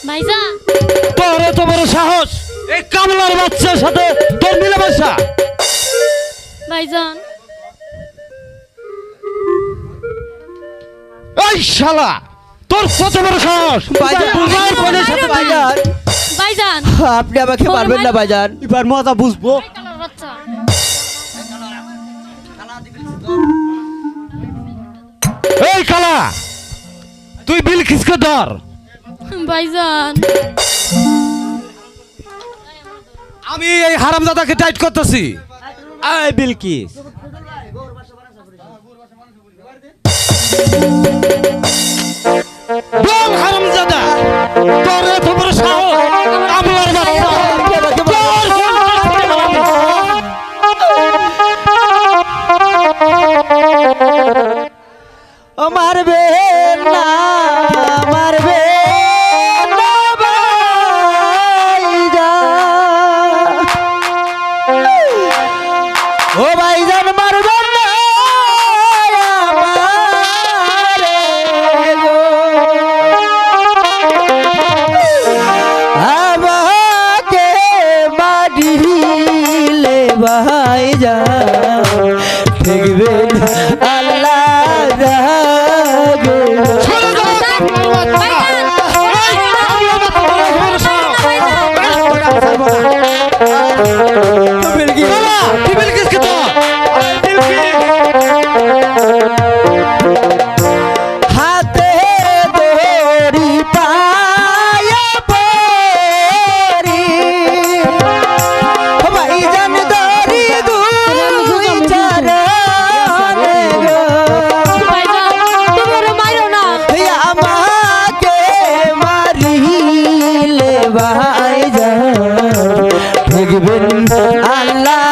ভাইজান তোর এত বড় সাহস এই কামলার বাচ্চার সাথে তোর মিলেমিশা। ভাইজান এই শালা তোর কত বড় সাহস ভাইজান, তোমার বোনের সাথে ভাইজান ভাইজান আপনি আমাকে তোর মারবেন না ভাই- ভাইজান। এবার মজা বুঝবো। কালার বাচ্চা এই কালা তুই বিলকিসকে ধর। ভাইজান আমি এই হারামজাদাকে টাইট করতেছি। আয় বিলকিস বল হারামজাদা তোর এত বড় সাহস কামলার বাচ্চা তোর ও মারবে না মারবে না ভাইজান। ও ভাইজান মারবেন না আমারে গো। আমাকে মারিলে ভাইজান দেখবেন আল্লাহ রাগে। চলে যাও কামলার বাচ্চা। এই কামলার বাচ্চা তোর এত বড় সাহস। বিলকিস কালা তুই বিলকিসকে ধর। বিলকিস হাতে দড়ি পায়া পরি ভাইজান দড়ি দুই চরণে গো। ভাইজান তুমি ওরে মারো না আমাকে মারিলে ভাইজান দেখবেন আল্লাহ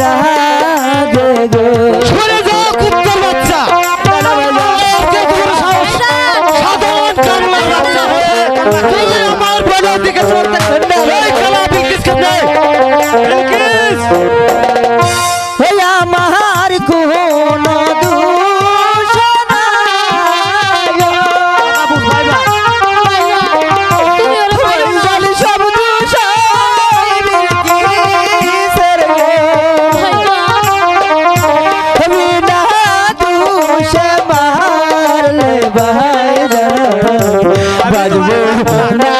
রাগে গো। সরে যাও কুত্তার বাচ্চা। কে তোমার সাহস? সাধারণ কামলার বাচ্চা হয়ে তুই আমার বোনের দিকে চড়তে এই কালা বিলকিসকে দে। বিলকিস ওই আমার কোনো দোষ নাই গো। তুমি ওরে মারো না ভাইজান সব দোষ বিলকিসের গো। ভাইজান আমি না দোষে মারলে ভাইজান বাজবো না